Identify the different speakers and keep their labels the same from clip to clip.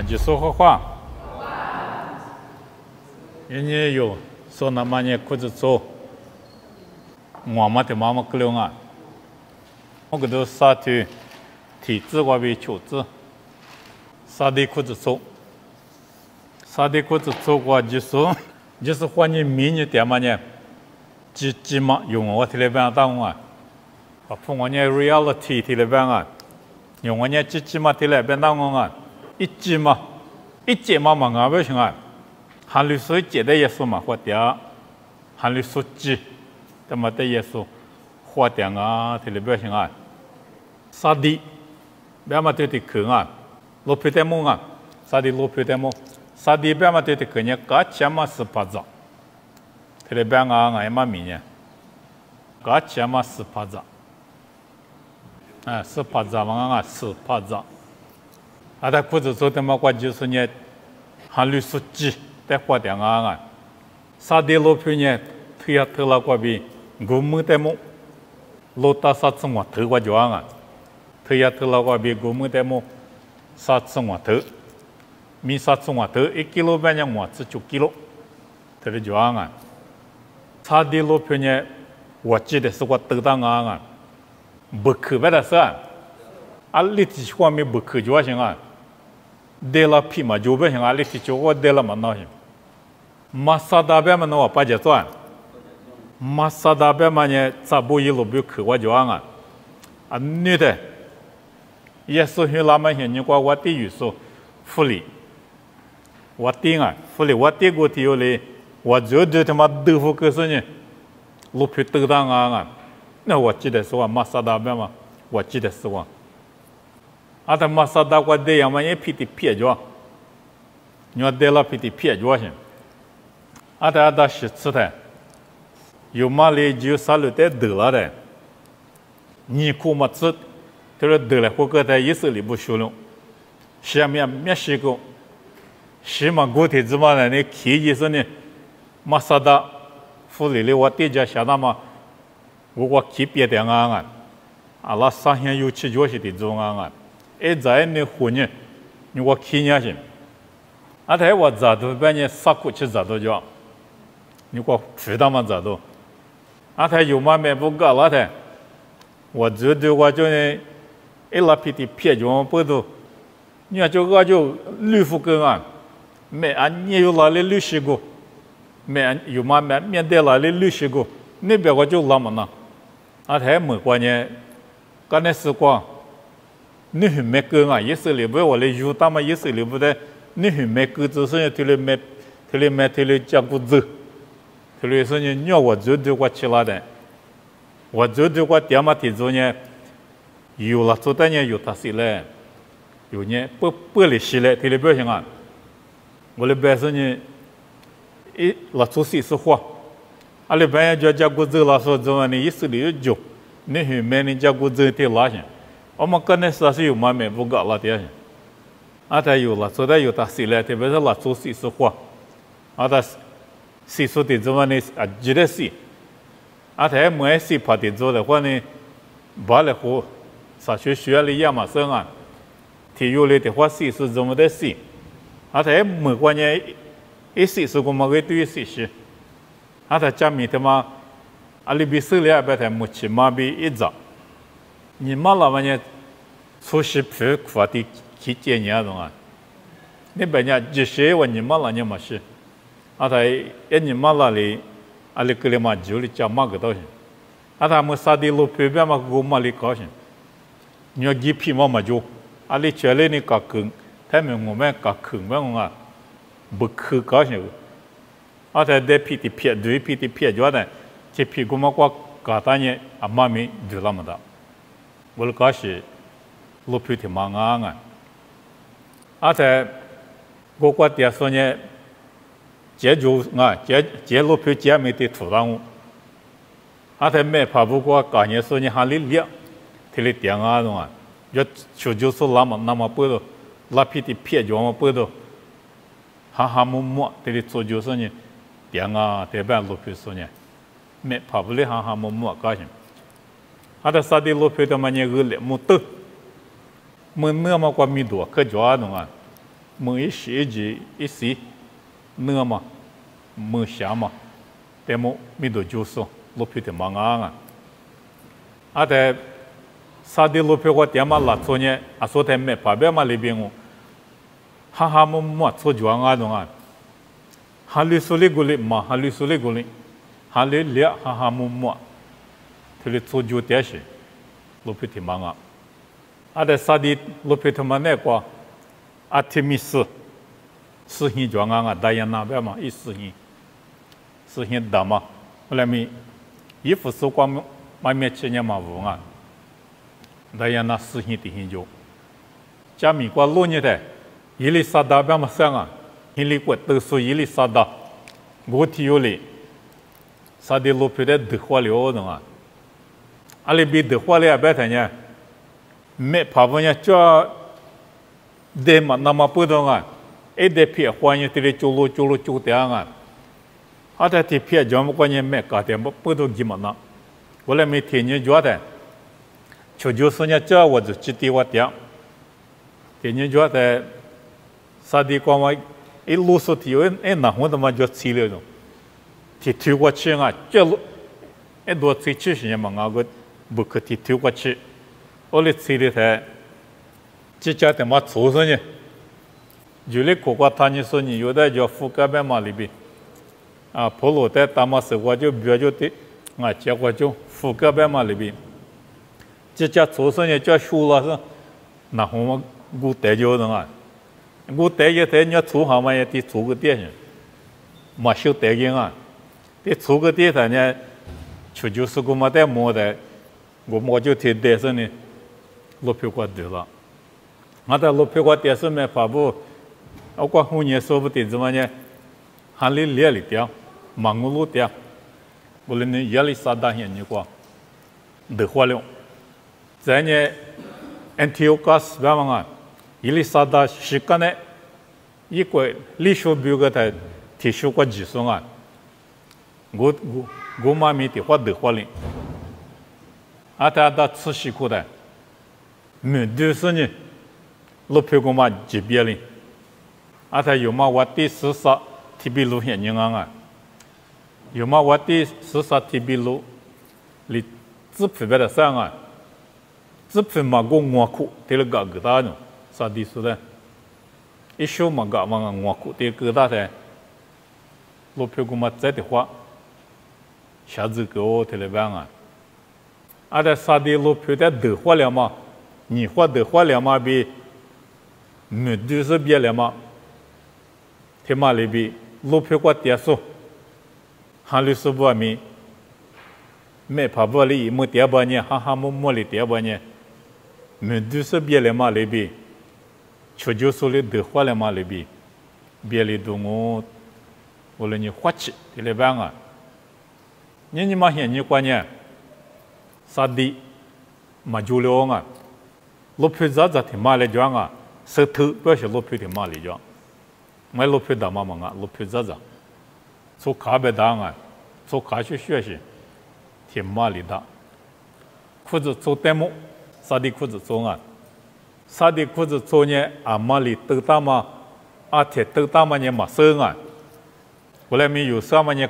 Speaker 1: 就说话。人家有说那么呢，裤子做，我们的妈妈可怜啊，我给都杀去体质外边求治，杀的裤子做，杀的裤子做过就是换你明年点嘛呢，几嘛用我提来办当啊，把碰我呢 reality 提来办啊，用我呢几嘛提来办当啊，一节嘛嘛不行啊。韩律师接的耶稣嘛，或者韩律师记，那么的耶稣或者啊，这里边行啊，沙地，别嘛对的可啊，罗皮德蒙啊，沙地罗皮德蒙，沙地别嘛对的可呢，噶钱嘛是八兆，这里边啊，俺嘛明年，噶钱嘛是八兆，是八兆嘛啊，是八兆，啊，他裤子做的嘛，我就是呢，韩律师记。在花店啊，沙地路边呢，推下推了过边，我们在么，路大沙子我推过去啊，推下推了过边，我们在么，沙子我推，米沙子我推，1kg边呢我只9kg，推的去啊，沙地路边呢，我记得是我推到啊，不可别的是啊，立体方面不可就行啊。得了皮嘛就不行啊，立体就我得了嘛那行。马萨达边嘛那我把这做，马萨达边嘛呢，咋不一路不可我就啊，女的，也是很那么些你管我的语数，福利，我定啊，福利我定过的有嘞，我就对他妈豆腐可是呢，路皮豆当啊，那我记得是我马萨达边嘛，我记得是我。啊，他马萨达过这样嘛，也皮的撇着，你要得了皮的撇着行。啊，他是吃的，有嘛嘞就啥路得得了的，你苦嘛吃，就是得了，或者在以色列不修了，下面没试过，西嘛过天子嘛呢，你起意思呢，马萨达福利的我地家下那嘛，我起别的啊，啊，那上线有起脚些的中啊。在那混呢，你我看下去，啊，他我咋都把你杀过去咋都叫，你我知道嘛咋都，啊，他有嘛没不搞了的，我这对我就呢，拉皮的撇就不都，你看就我就绿腹根啊，没俺你有哪里绿西过，没俺有嘛没面对哪里绿西过，那边我就那么呢，啊，他没关呢，刚才是光。你很没根啊！以色列不我来有他们以色列不的，你很没根，只是推了加骨子，推了说你要我做对我起来的，我做对我点嘛提做呢，有了做的呢有他谁嘞？有呢不离西嘞，推了不行啊！我的白说呢，老做事是话，阿里白就加骨子了说怎么呢？以色列有你很没人加骨子的拉行。我们可能是有嘛没不搞了的，啊，他有了，做的有他谁来，特别是了做事是话，啊，他谁说的怎么呢？啊，记得谁，啊，他没谁怕的做的话呢，把了后，啥学了亚马逊啊，体育类的话谁是怎么的谁，啊，他没关呢，谁是我们给对谁是，啊，他家里头嘛，啊，里边手里边他没起码比一早。你妈老板呢？出席皮苦的去接你那种啊，你别人这些我你妈老你没事，啊他你妈那里，啊里个里嘛就里家嘛个东西，啊他们啥的路皮边嘛我嘛里高兴，你要几皮嘛就，啊里车里你搞坑，他们我们搞坑嘛我啊，不可高兴，啊他得皮的皮对皮的皮着的，这皮我嘛我搞大呢啊妈咪就那么大，我了高兴。路皮挺忙啊，而且我爹说呢，这就啊，这路皮这没得土壤，而且没怕不过干年说呢还里裂，提里点啊种啊，就是那么不多，那皮的皮就么不多，哈么，提里做就是呢，点啊，这边路皮说呢，没怕不里哈么高兴，而且啥的路皮的嘛呢恶劣么多。没那么过米多，可叫啊种啊， มือสีจีอีสีเนื้อมามือชามาแต่โมมีตัวจูสลูกพิธีมังอ่ะแต่ซาดิลูกพิธีว่ามาลัดโซเนี่ยอาศัยแต่ไม่พาเบมาลีบิงฮ่ามุมมัดโซจวงอ่ะตรงนั้นฮัลลิสุลิกุลิมาฮัลลิสุลิกุลิฮัลลิเลียฮ่ามุมมัดที่ลิโซจูเตชิลูกพิธีมังอ่ะแต่ซาดิลูกพิธีมันเนี่ยกว่าอาทิมิส事情状况啊，大雁那边嘛，一事情大嘛，后来咪衣服手光买面去年嘛无啊，大雁那事情的很多，加米过六年的，伊里萨达边嘛上啊，伊里过都说伊里萨达，我提有哩，萨的路皮的得花了的啊，阿里比得花了别的呢，没怕不呢叫的嘛那么不懂啊。ไอ้เด็กเพี้ยควายที่เรียกจูเตียงอ่ะแต่ที่เพี้ยจอมควายแม่กาเตียงปุ๊บตัวกิมันนะก็เลยมีที่นี่จวดแต่ชูจูส่วนใหญ่เจ้าว่าจะจิตวิทยาที่นี่จวดแต่สาดีกว่าไอ้ลูกสุดที่ไอ้หน้าหัวตัวมันจวดซีเลยเนาะที่ถือว่าเชื่อเจ้าไอ้ตัวที่ชื่อเนี่ยมันก็บุคที่ถือว่าเชื่อโอ้เลยซีเลยแต่จิตใจแต่มาสู้ส่วนเนี่ยอยู่ใน国家他你说你有的叫覆盖边嘛里边，普罗在大马士国就比较的，结果就覆盖边嘛里边，这家做生意叫修了是，那我们古代就那个，古代也在人家做好嘛也得做个店去，嘛修代金啊，得做个店啥呢？就是个嘛在摸的，我就提代生呢，落票过对了，在落票过代生没发布。เอากว่าหุ่นเนี่ยสู้ติดสมัยเนี่ยฮันลิเลียลิเดียวมังงูลุเดียวบุลนี่ยาลิซาดาเห็นอยู่กว่าเดือดหัวเลยแต่เนี่ยแอนติโอคัสแบบว่ายิลิซาดาชิกันเนี่ยอีกว่าลิชูบิวก็ได้ที่ชูกว่าจิสุงอ่ะกูมามีที่หัวเดือดหัวเลยแต่ได้สุชิคุได้มือดูสิเนี่ยลูกเพื่อนกูมาจีบเลยแต่有嘛วัดที่ศึกษาที่บิลูเห็นยังไง有嘛วัดที่ศึกษาที่บิลูลิจิบไปแบบนั้นอ่ะจิบไปมากูงัวคู่ที่เรากระดานสาดีสุดเลยอีชูมากะมางัวคู่ที่กระดานแต่ลูกเพื่อนกูมาเจ็ดหัวชาซึกโอที่เราบ้างแต่สาดีลูกเพื่อนแต่เดือดหัวแล้วมา你หัวเดือดหัวแล้วมาบีมือดูสิเบี้ยแล้วมาที่มาเลยบีลูกเพื่อกว่าเตียสุฮันลิสุบัวมีไม่พาบัวลีมือเตียบัวเนี่ยฮ่ามุมลีเตียบัวเนี่ยมือดูสิเบี้ยเลยมาเลยบีชูจูสุลีเดือดหัวเลยมาเลยบีเบี้ยลีดูงูวันนี้หัวชิที่เลยบ้างนี่มาเห็นนี่กว่าเนี่ยสาดีมาจูเลงลูกเพื่อจะที่มาเลยจ้างสืบถือเพื่อจะลูกเพื่อที่มาเลยจ้างไม่ลูกเพื่อดามามังลูกเพื่อจะสุขาเบดังสุขาช่วยสิที่มาเลยดาคุณจะ做เต็มสาดีคุณจะ做สาดีคุณจะ做เนี่ยมาเลยตื่นตามาเทตื่นตามาเนี่ยมาเสื่อ后来没有啥么呢，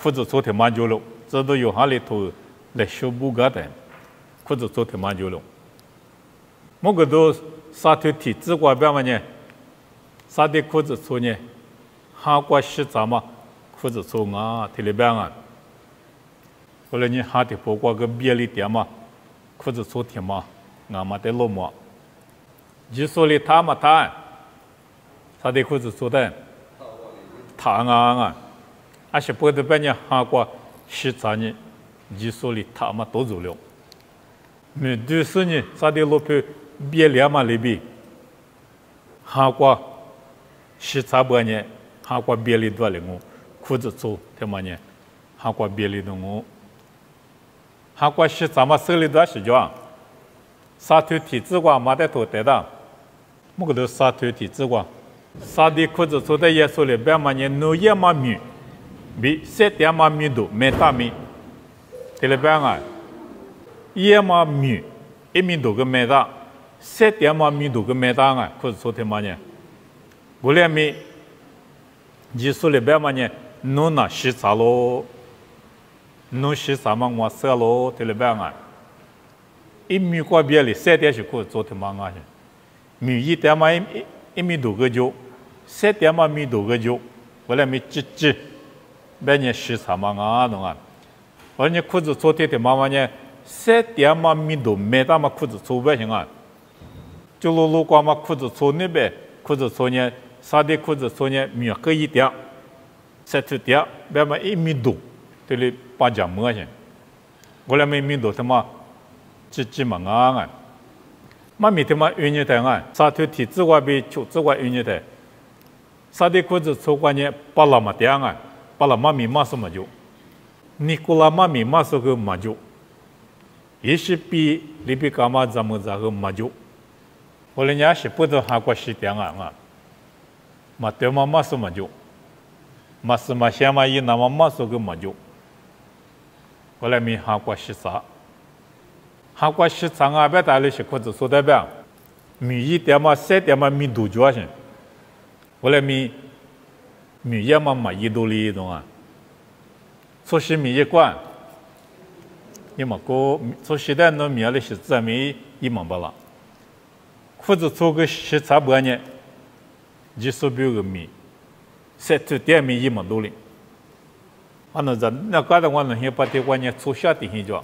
Speaker 1: 裤子做挺蛮久了，这都有哈里头来修补个的，裤子做挺蛮久了。某个都啥头体质过边么呢？啥的裤子做呢？哈过洗澡嘛，裤子做体里边后来你哈的包括个别里点嘛，裤子做挺嘛，嘛得落嘛。你说的他嘛他，啥的裤子做的？他而且不得把人韩国洗澡呢，你说的他嘛都做了，没对是呢，啥的路皮别了嘛里边，韩国洗澡不呢，韩国别里多了我，裤子做他妈呢，韩国别里的我，韩国洗澡嘛手里多是叫，啥头体质光没得头得的，么个都啥头体质光。啥的裤子做的也说了，别嘛呢，农业嘛米，比些点嘛米多，没大米，对了别也嘛米，一米多个没大，些点嘛米多个没大裤子做的嘛呢，我俩咪技术里边嘛呢，弄那洗茶咯，弄洗茶嘛我色咯，这里边啊，一米过边里3点是可做的嘛啊些，米一点嘛一米多个就，3点嘛米多个就，我俩咪挤，别呢洗茶嘛啊弄啊，而且裤子做的嘛呢，3点嘛米多，没大嘛裤子做不行啊，就路过嘛裤子做那边，裤子做呢。啥的裤子说呢，米个一点，7点，别嘛1米多，这里8家么些，我俩没米多他妈几嘛啊，嘛米他妈1年台啊，啥头体质外比球质外1年台，啥的裤子做关呢，巴拉嘛点啊，巴拉嘛米嘛什么就，尼古拉嘛米嘛是个嘛就，也是比里比干嘛咱们这个嘛就，我俩也是不知还过10点啊。嘛对嘛嘛是嘛就，嘛是嘛先嘛一那么嘛是个嘛就，后来咪韩国洗啥，韩国洗啥啊？别打了些裤子说代表，米1点嘛3点嘛米多少钱？后来米1嘛1多里懂啊？说是米1罐，你嘛个说现在那米了是自然米1嘛不了，裤子做个洗啥不呢？技术比个米，7点米1嘛多哩。俺那那搞得我那些把这关键做下的很着，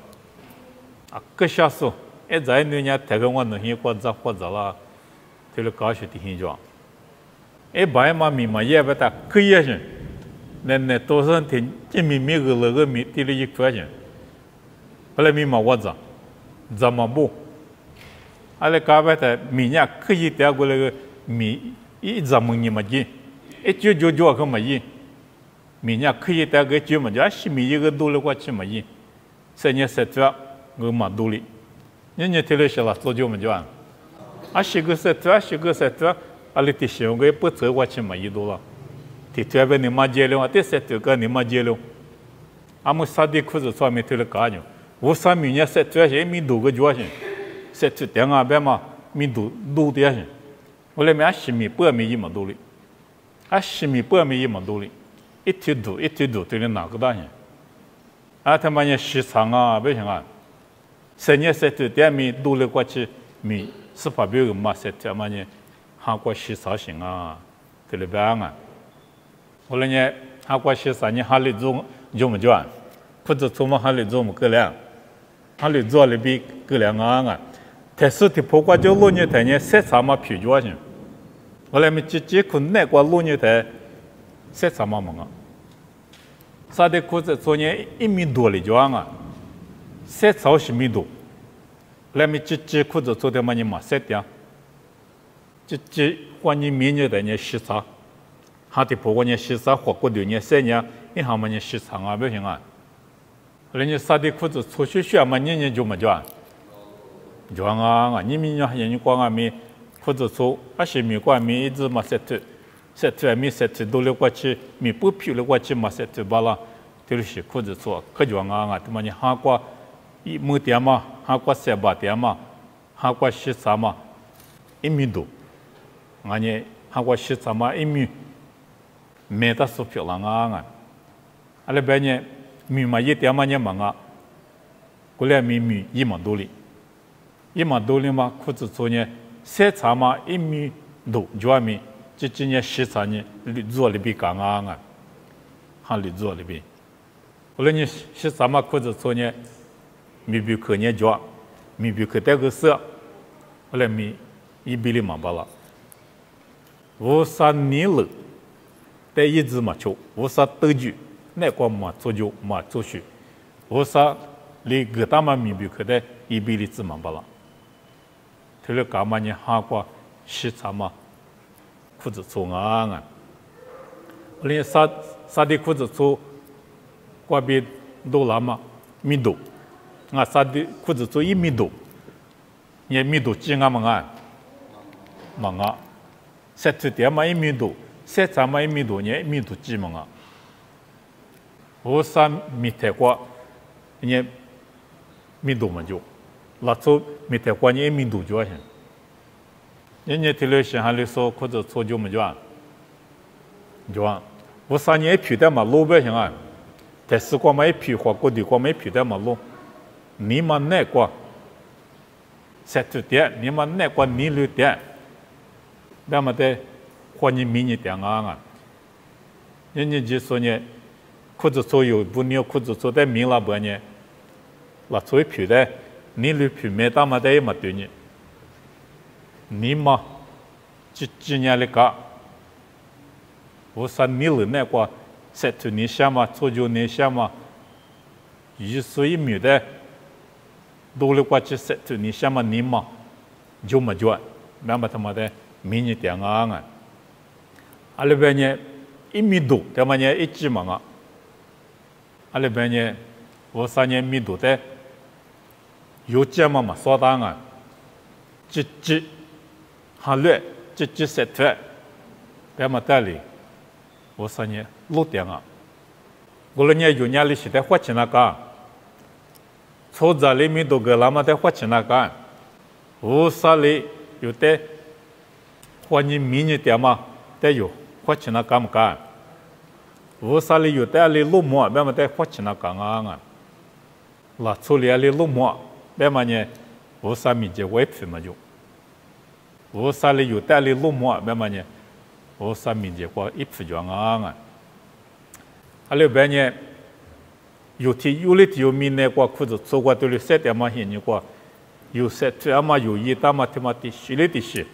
Speaker 1: 啊，个下手，在那年抬个我那些过着了，这个搞些的很着。白嘛米嘛也不大，可以些，那多少天这米个那个米提了1块钱，后来米嘛我怎么不？俺来搞不的米呢可以带过来个米。一咱们你嘛进，就个嘛进，明年可以带个就嘛就，是米一个多了过去嘛进，3年3月个嘛多哩，人家提了些了做就嘛就啊，10个3月，阿里提些个不走过去嘛一多了，提这边你嘛接了，这3月个你嘛接了，俺们啥的裤子穿没提了干净，我啥明年3月些米多个就行，3月点啊边嘛米多点行。我来买10米8米1嘛多哩，10米8米1嘛多哩，一天多，对你哪个大些？他妈呢洗肠啊，不行啊，3年3月点米多了过去米18标个嘛3月嘛呢，韩国洗肠行啊，对了边啊，后来呢韩国洗肠呢还里做就么就啊，或者做嘛还里做么个量，还里做里比个量啊。但是的破罐就6年台呢，3场嘛啤酒行，后来咪结婚那过6年台，3场嘛忙啊，啥的裤子做呢1米多哩就啊，3场10米多，来咪结裤子做的嘛你嘛3点，结关你明年的呢洗茶，还的破罐呢洗茶活过2年3年，一下嘛呢洗茶啊不行啊，人家啥的裤子出去学嘛年就么就啊。就啊，你们人光啊米，或者说20米光米一直嘛7月米7月多了过去，米不漂了过去嘛7月巴拉，就是或者说可就啊，他妈你韩国1亩点嘛，韩国300点嘛，韩国13嘛，1米多，俺呢韩国13嘛1米，没得说漂亮啊，阿拉边呢米嘛1点嘛呢忙啊，过来米1嘛多哩。1嘛多哩嘛，裤子做呢，3场嘛1米多，就阿米，今年10场呢，做里比刚啊，还里做里比，后来呢10场嘛裤子做呢，米比可呢就，米比可带个色，后来米1比里嘛巴了，我啥年了，带一直嘛求，我啥得住，那个嘛做就嘛做去，我啥里个大嘛米比可带1比里子嘛巴了。这个干嘛呢？韩国洗茶嘛，裤子做啊，连啥的裤子做，过比多了嘛，米多，啥的裤子做1米多，也米多几嘛嘛，7月点嘛1米多，3场嘛1米多，也1米多几嘛我啥米泰国，也米多嘛就。老早没得关键1米多就行，人家提了些还来说或者错就么就啊，就我3年一皮的马路呗，行啊，但是光没皮花，过的光没皮的马路，你们那个塞土点，你们那个你留点，那么的花你迷你点啊，人家就说呢，裤子做有不牛裤子做的明了不呢，那做皮的，你留皮没大嘛的也没对呢，你嘛几年的个。我说你了那个，塞土你想嘛，做就你想嘛，1岁1米的，多了过去塞土你想嘛你嘛，就没做，那么他妈的迷你点啊，阿里边呢1米多，他妈呢1级嘛啊，阿里边呢我3年米多的，有这嘛说当啊，几还略几塞土，他妈道理。我说呢，路点啊，我了呢有年里是在花钱那个，从这里面都个那么在花钱那个，我说里有的花你迷你点嘛，得有花钱那个么个，我说里有的里路么，那么在花钱那个啊，那处理里路么，那么呢，我说米节外皮嘛就，我说里有的里路么，那么呢。我说明节过一批状啊，还有别呢，有的有明年过裤子做过都了3点嘛现你过，有3这嘛有1大嘛他妈的虚的是，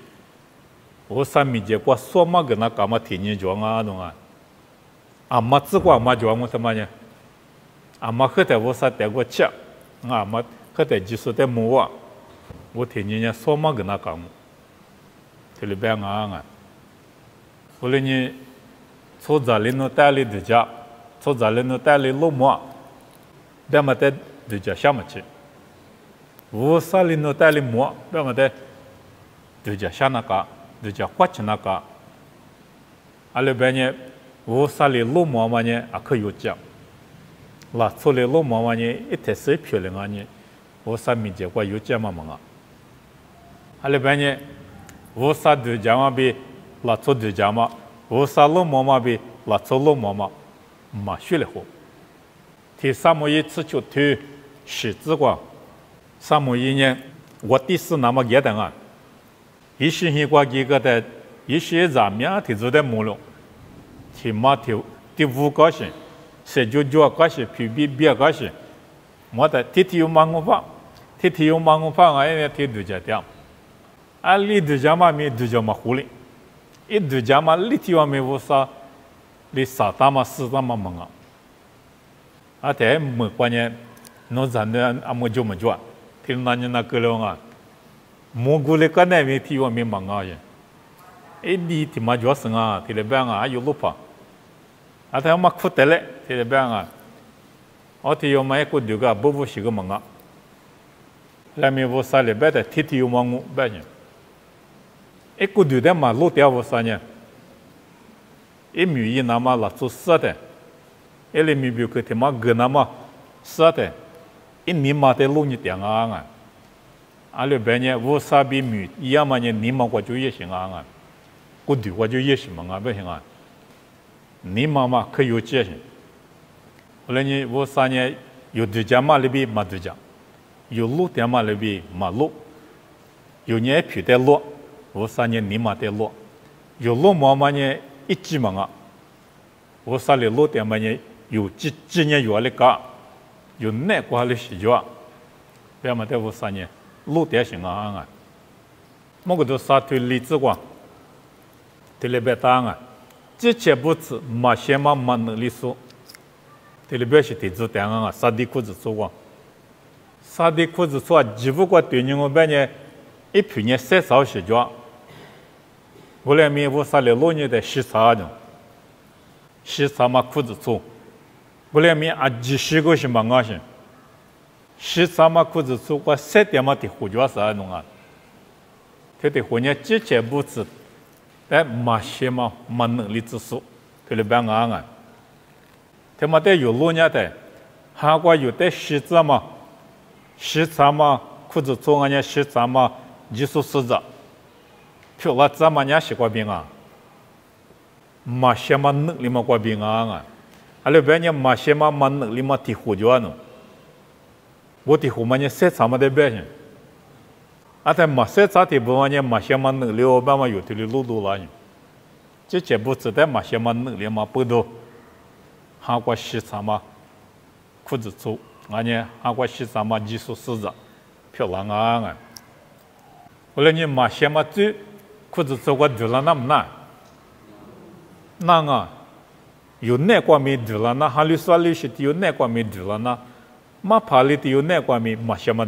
Speaker 1: 我说明节过说嘛个那干嘛天年状啊懂啊，阿妈只过阿妈状么他妈呢，阿妈喝的我说带过吃，阿妈喝的就是在摸啊，我天年说嘛个那干么，这里边啊。后来呢，从这里弄带来的家，从这里弄带来路么，那么在的家下面去。我啥里弄带来么，那么在的家下那个，的家花钱那个。阿里边呢，我啥里路么嘛呢，啊可有讲。那出来路么嘛呢，一天是漂亮啊呢，我啥没见过有讲嘛嘛啊。阿里边呢，我啥的家嘛比。拉出的家嘛，我啥路妈妈比拉出路妈妈，马学了好。第3么一次就推10字光，3么1年我第4那么简单啊，一些人过几个的，一些咱们提出的目录，起码第5个是，19个是PB个是，我的提有忙法，提有忙法哎呀提度假点，啊里度假嘛没度假嘛狐狸。一度假嘛，立体外面我啥，你3大嘛4大嘛忙啊，啊，但没关键，侬咱的阿么就没做，听那人那个了啊，蘑菇的个那边体外面忙啊也，你提嘛做生啊，提了边啊有路跑，啊他嘛苦得嘞，提了边啊，我提有嘛一个丢个不是个忙啊，那边我啥里边的提有忙我边呢。一个丢的嘛，路掉我啥呢？一米一那么拉出4的，一厘米比个他妈个那么4的，一年嘛的路你点啊，阿里边呢，我啥比米一样嘛呢？你嘛我就也行啊，个丢我就也行嘛，不行啊？你嘛可有这行？后来呢，我啥呢？有度假嘛里边没度假，有路点嘛里边没路，有年皮的路。我3年你嘛得路，有路嘛呢1级嘛啊，我啥里路点嘛呢有几年有那个，有那个的时间，别嘛得我3年路点行啊，某个都啥推例子光，这里边答案，这些不是马先嘛没能力说，这里边是提出答案啊，啥的裤子做光，啥的裤子做，只不过对你我边呢一批年3少时间。后来面我啥来老年的洗茶呢？洗茶嘛裤子粗，后来面啊20个是忙啊些，洗茶嘛裤子粗，我3点嘛的胡椒啥弄啊？他的胡椒之前不是，但马些嘛没能力支持，他的办啊，他嘛得有老年的，韩国有的洗茶嘛裤子粗啊，洗茶嘛技术实质。漂了这么年习惯病啊，马些嘛能里嘛过平安啊，阿拉别人马些嘛能里嘛提火着呢，我提火嘛呢谁啥么的别人，啊但马谁咋提不嘛呢马些嘛能里我别嘛有的路路了呢，这不知道马些嘛能里嘛不多，韩国西啥嘛裤子粗，俺呢韩国西啥嘛技术实在漂亮啊，后来呢马些嘛最裤子粗个丢了那么难。那啊，有那方面丢了那，哈里说里是有那方面丢了那，马爬里有那方面马什么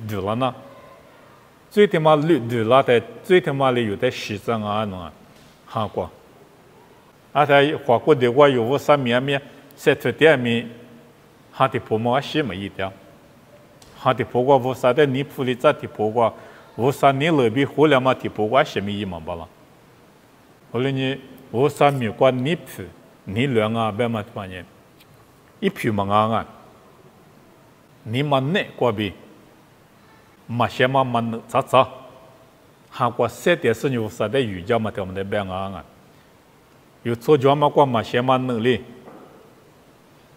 Speaker 1: 丢了那，最他妈丢了的，最他妈的有的西藏啊那，韩国，啊他华国的话有我啥面面，在这点面，哈的婆妈西么一点，哈的婆瓜我啥的你普里咋的婆瓜，我啥你那边后来嘛的婆瓜西么一嘛巴了，后来呢？我啥米瓜你皮你两啊别嘛多年，一皮嘛啊，你嘛那瓜比，嘛些嘛能咋咋，韩国三点是有啥的语教嘛他们的别啊，有做家嘛瓜嘛些嘛能力，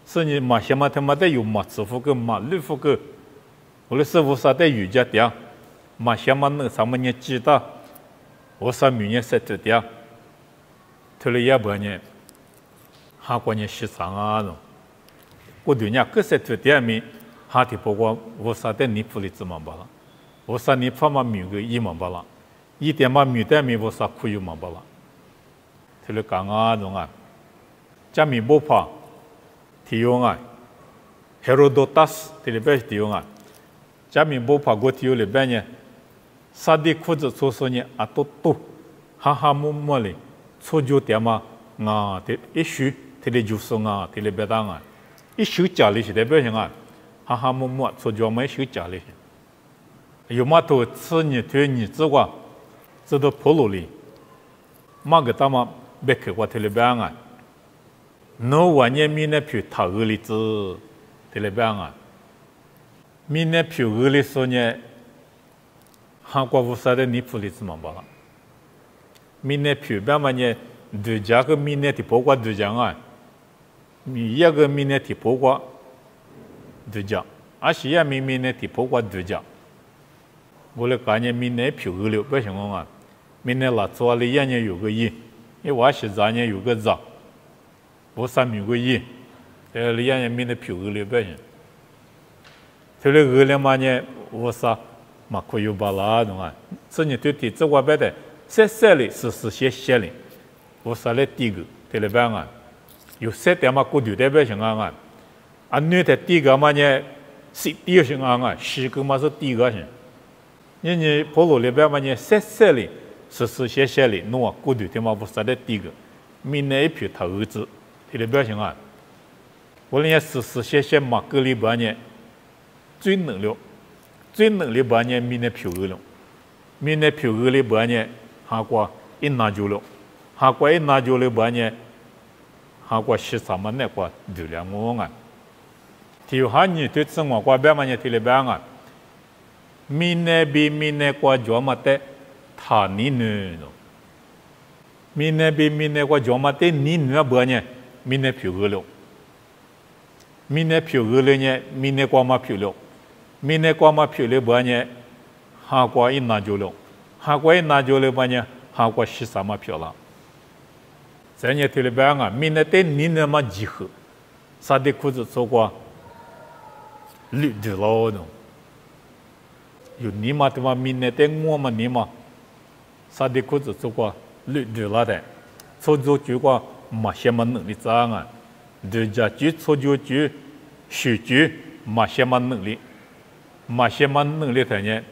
Speaker 1: 是你嘛些嘛他妈的有嘛支付个嘛绿付个，我的师傅啥的语教点，嘛些嘛能啥么你知道，我啥米呢是这点。特了也不呢，韩国人西藏啊喏，我对人各些特点面，哈提包括我啥的尼普里兹嘛巴了，我啥尼普嘛米个伊嘛巴了，一点嘛米的米我啥苦有嘛巴了，特了讲啊喏啊，加米不怕，提用啊，Herodotus 特里边提用啊，加米不怕我提用里边呢，啥的裤子穿上呢啊都，哈哈么么哩。初就点嘛，啊，的一学，他的就是啊，他的别当啊，一学家里是代表什么？哈哈么么，初就没学家里。有嘛多次你对你这个，这都破路里，嘛个他妈别去过他的别啊，那晚年明年去他二里子，他的别啊，明年去二里说呢，韩国无啥的尼普里子嘛巴了。明年票别嘛呢，对家个明年提包括对家啊，一个明年提包括对家，而是也明年提包括对家。我来讲呢，明年票二了，不行啊，明年拉做了一年有个一，因为是咱年有个咋，我啥有个一，了一年明年票二了不行。后来二了嘛呢，我啥嘛可有巴拉懂啊？这年对这我别的。三里是些里，我啥来第个，对了吧啊？有三点嘛，过对代表性啊，啊，女的第个嘛呢，是第二性啊，十个嘛是第二个性。你普罗里边嘛呢，三里是些里，侬啊过对的嘛，我啥来第个，明年一票他儿子，对了表性啊。我呢是些嘛个里边呢，最能力边呢，明年票二了，明年票二里边呢。韩国一拿就了，韩国一拿就了半年，韩国西啥么那个丢了我啊，提韩你对生活过别么呢提了别啊，明年过做么的他你呢？明年过做么的你呢半年，明年票二了，明年票二了呢，明年过嘛票了，明年过嘛票了半年，韩国一拿就了。韩国人拿就了半年，韩国西啥嘛票了？这年提了别啊，明年对你那么集合，啥的裤子做过绿的老呢？有你嘛的嘛，明年对我嘛你嘛，啥的裤子做过绿的了的，做就过嘛些么能力咋啊？对家就做就学就嘛些么能力，嘛些么能力的呢？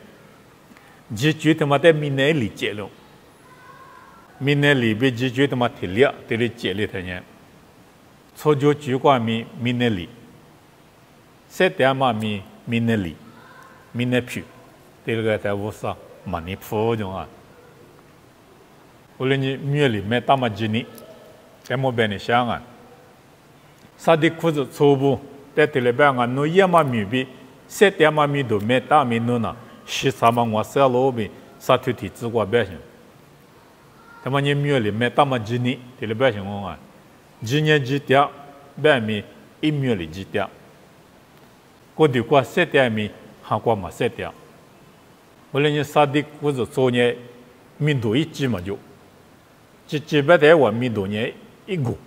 Speaker 1: 几句他妈在闽南理解了，闽南里边几句他妈提了，对理解了他呢。初就句话闽南里，三点嘛闽南里，闽南票，对个在乌萨马尼普种啊。无论你米里面大嘛几年，在莫边里想啊，啥的裤子粗布，在对了边啊，侬也嘛米比，三点嘛米都没大米侬呐。西啥嘛我啥老边啥土地治国百姓，他妈你庙里面大么几年，这里边情况啊，几年几点，外面一庙里几点，过去过7点米，韩国嘛7点，我来你啥的或者做呢，民度一级嘛就，几百台湾民度呢一股，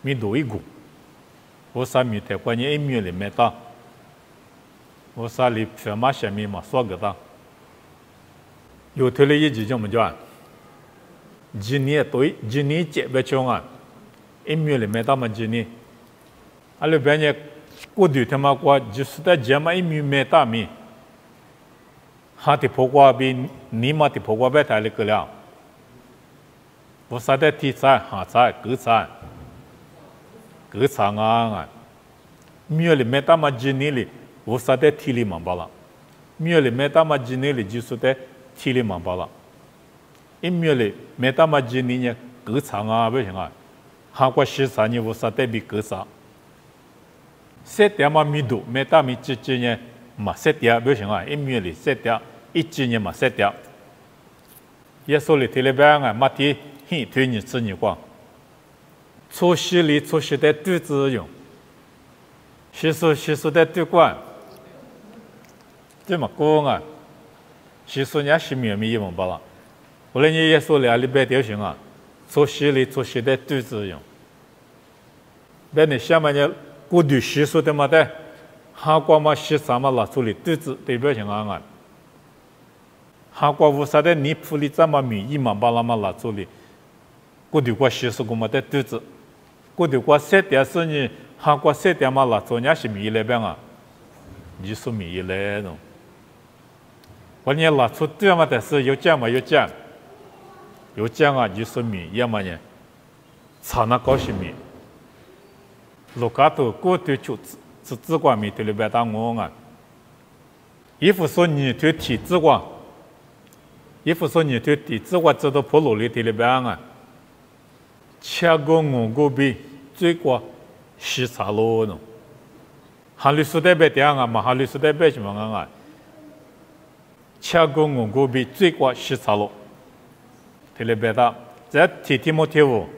Speaker 1: 民度一股，我啥米台关键一庙里面大，我啥里全马下面嘛说个大，有头了一级就么叫。几年对，几年结不成啊？一庙里面他们几年，阿拉边呢，过去他妈过就是在家嘛一庙没大米，哈的破瓜比你妈的破瓜别太了个了，我啥的题材哈材各材，各材啊！庙里面他们几年里，我啥的题里忙罢了，庙里面他们几年里就是在题里忙罢了。一庙里没大么几年呢，各场啊，不行啊，韩国13年我啥代比各啥，7点嘛米度，没大米几年嘛7点不行啊，一庙里7点，一几年嘛7点，耶稣里提了边啊，马蹄很推你吃你光，出息里出息的对子用，习俗的对管，这么讲啊，习俗人是庙米用罢了。后来你耶稣俩里边条行啊，出息里出息的对子用。别你下面呢，过去习俗的嘛的，韩国嘛13嘛拿出来对子代表行啊。韩国无啥的你普里这么米1万8嘛拿出来，过去过习俗个嘛的对子，过去过7点是你韩国7点嘛拿出人是米那边啊，你说米来喏。我你拿出对嘛的是有讲嘛有讲。有讲啊，就是米，要么呢，查那高些米，路卡头过对就只管米对里边打我啊，一副说你对体质管，一副说你对体质管知道普罗里对里边啊，切个我个比最过西茶路呢，哈律师代表点啊嘛，哈律师代表什么啊？切个我个比最过西茶路。提了别的，在提莫提乌，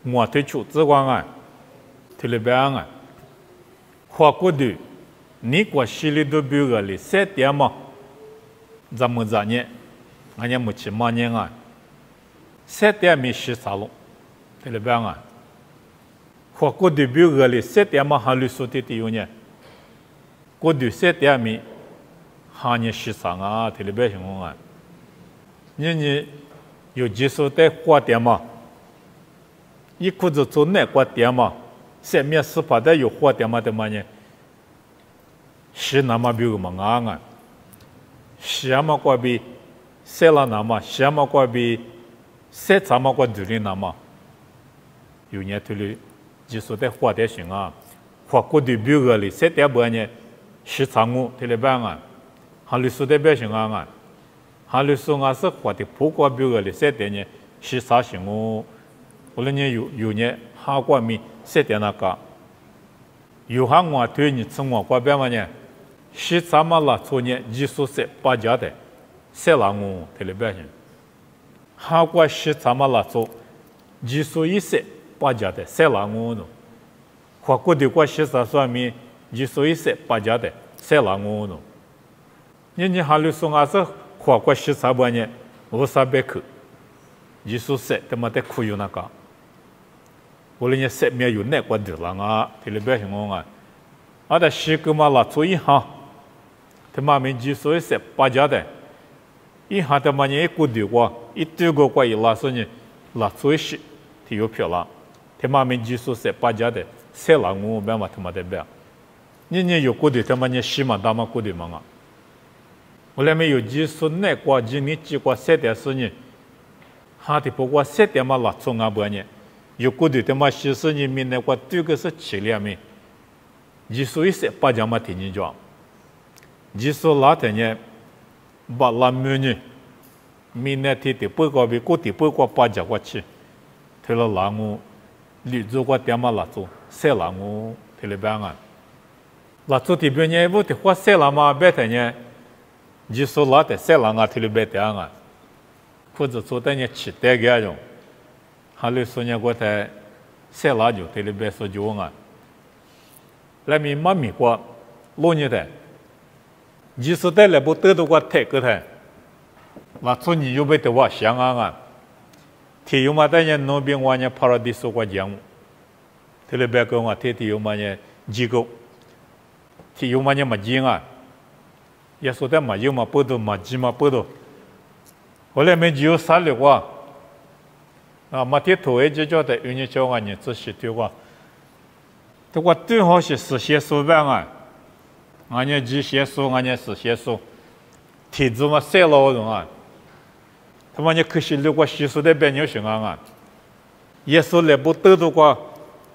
Speaker 1: 我推出之光啊，提了别啊，花过度，你过西里都比个里7点嘛，咱们这年，俺家没去嘛年啊，7点没洗啥了，提了别啊，花过度比个里7点嘛，还绿树的有呢，过度7点没，还你洗啥啊？提了别情况啊，你。有技术的花点嘛，一裤子做那花点嘛，下面是怕的有花点嘛的嘛呢？是那么比个嘛啊，是嘛过比，是了那么，是嘛过比，是怎么过独立那么？有年头里技术的花点行啊，花过的比个里7点半呢，是常务特别棒啊，还历史的表行啊。哈律师啊是花的不过比个里7点呢，是啥行哦？我那年有年哈国米7点那个，有哈我对你从我过边嘛呢，是怎么了？昨年技术是8家的，7郎哦，特别表现。哈国是怎么了？做技术也是8家的7郎哦喏，花国的过是啥说明？技术也是8家的7郎哦喏，你哈律师啊是。花过13万年，500克，技术7他妈的苦有那个，我那年7面有那个的了啊，提了表情我啊，啊的10个嘛拉出一行，他妈们技术是8家的，一行他妈呢一个的话，一对个过一拉出呢，拉出一些，提有票了，他妈们技术是8家的，7郎我别嘛他妈的别，你有个的他妈呢10万大嘛个的嘛啊。我那边有技术那过几年几过7点4年，哈的不过7点嘛拉出啊不呢，有个的他妈14年面那过对个是7两面，技术也是8家嘛听你讲，技术拉的呢，把拉没呢，面那天的不过比个的不过8家过去，推了拉我，你如果点嘛拉出7拉我推了半啊，拉出的边呢不的花7拉嘛别的呢。技术拉的7郎啊，提了别的啊，裤子做的呢期待个种，哈律说呢我在塞拉就对里边说就啊，来米妈咪过罗尼的，你是带来不得到过太个的，那做你又没得我想啊，提有嘛的呢那边我呢 paradise 过讲，对里边跟我提有嘛呢机构，提有嘛呢嘛经啊。也说的嘛有嘛不多嘛几嘛不多，后来没有啥了哇，啊嘛贴头一就叫的有人叫我呢仔细对哇，这个最好是实现手办啊，俺呢机械手，俺呢实现手，体质嘛晒老人啊，他妈呢可惜了个习俗的别扭行啊，也说来不得到过，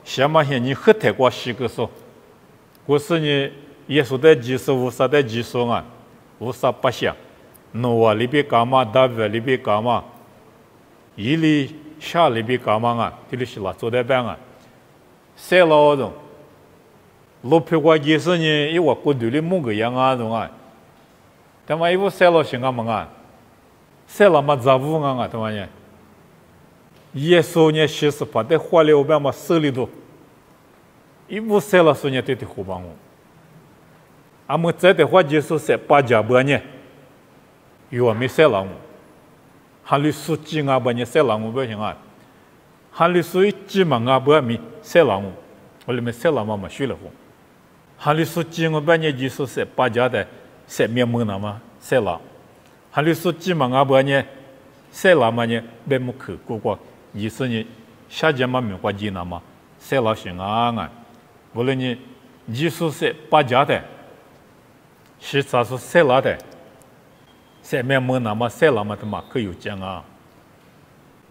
Speaker 1: 什么些你喝太过习个说，我是你也说的技术无啥的技术啊。无啥不想，诺瓦里边干嘛，大卫里边干嘛，伊里下里边干嘛啊？这里是哪做的办啊？晒老人，路皮瓜几十年，一我过度的某个样啊种啊，他妈一部晒老行啊么啊？晒了嘛杂物啊他妈呢？耶稣呢其实把的花了我办嘛手里头，一部晒了说呢对的胡帮我。俺们在的话就是在八家半年，有没晒了我，还有数几啊半年晒了我不行啊，还有数几万啊半年晒了我里面晒了嘛学了我，还有数几我半年就是在八家的晒面膜了嘛晒了，还有数几万啊半年晒了嘛呢面膜去过过，意思呢下家嘛没花钱了嘛晒了行啊，无论你就是在八家的。是啥是晒了的，晒面膜那么晒了嘛的嘛可有讲啊。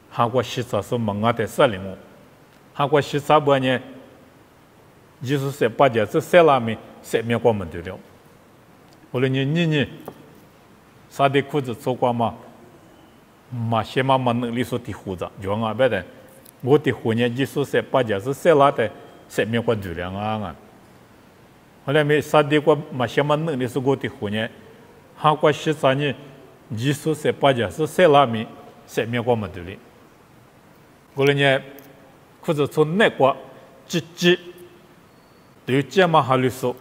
Speaker 1: 韩国是啥是蒙啊的晒了我，韩国是啥不呢？就是晒八家子晒了没晒面光门对了。后来你啥的裤子做过嘛？嘛些嘛能力说的胡子，就啊别的，我的胡呢就是晒八家子晒了的晒面光对了啊。后来没啥的过嘛些嘛能力是我的胡呢，韩国是啥呢？就是晒八家是晒了没晒面光门对了。后来呢，裤子从那个几对讲嘛哈律说，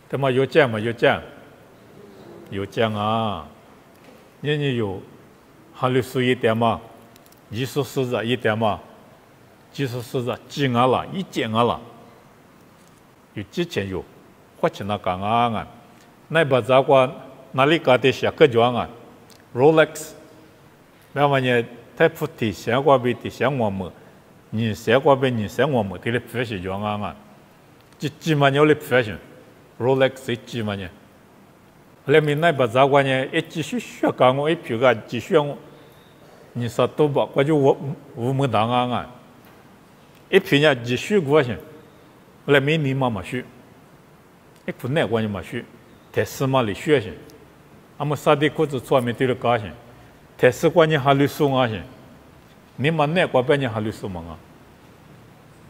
Speaker 1: 他妈有讲嘛有讲啊，你有哈律说一点嘛，艺术是的一点嘛，技术是的几啊了，一讲啊了。有之前有，或者那讲啊，那把这个哪里搞的些个装啊 ，Rolex， 那么呢，他不提相关的提相关么，你相关的你相关么，他的皮是装啊，几万年的皮是 ，Rolex 几万年，后面那把这个呢，一继续学讲我一批个继续我，你说多吧，我就我们当啊，一批呢继续过去。来没你妈妈学，一苦难关你妈学，台司嘛里学些，俺们啥的裤子穿没对了高些，台司关你还绿松啊些，你妈难关半年还绿松嘛啊，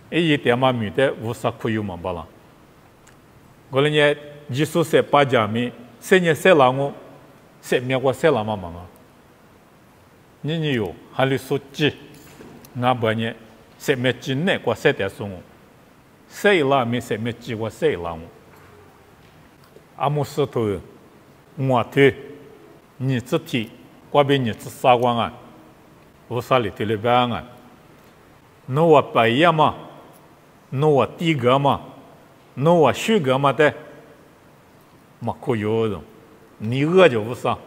Speaker 1: 一点嘛没得无啥可有嘛巴啦，我来呢技术在八家米，3年3浪我，3年过3浪嘛嘛啊，你有还绿松几，俺半年3年几难过3点松。谁啦？没谁没记过谁啦？阿姆斯特，我对，你自己，我比你自杀光啊，无啥里头的办啊？那我白夜嘛，那我低个嘛，那我虚个嘛的，嘛可有种，你饿就无啥。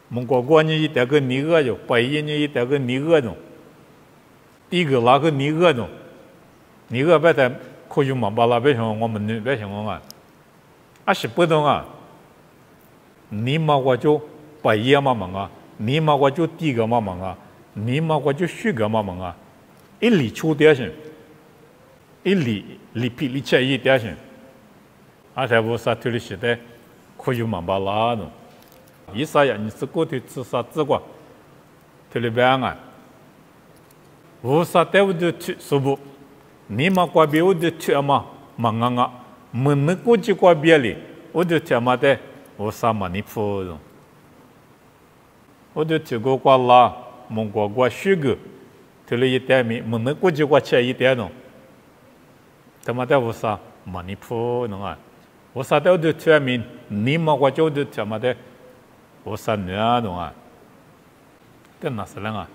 Speaker 1: 蒙古国你一点个你饿就，白夜你一点个你饿种，低个那个你饿种。你个别的可以嘛？把那边上我们那边上啊，啊是不同啊。你嘛我就白夜嘛忙啊，你嘛我就低个嘛忙啊，你嘛我就虚个嘛忙啊，一里出点些，一里皮里切一点些，啊才无啥推理时代可以嘛把那种，一啥呀？你是过去自杀自过，推理办啊，无啥带我就去说不。你嘛过别我就去嘛，忙啊，门那过去过别里，我就去嘛的，我啥嘛你破了。我就这个瓜啦，蒙瓜瓜许个，头了一点米，蒙那估计瓜吃一点喏。他妈的，我啥马尼普喏啊？我啥都就吃米，你嘛瓜就他妈的，我啥呢喏啊？这哪是啷个？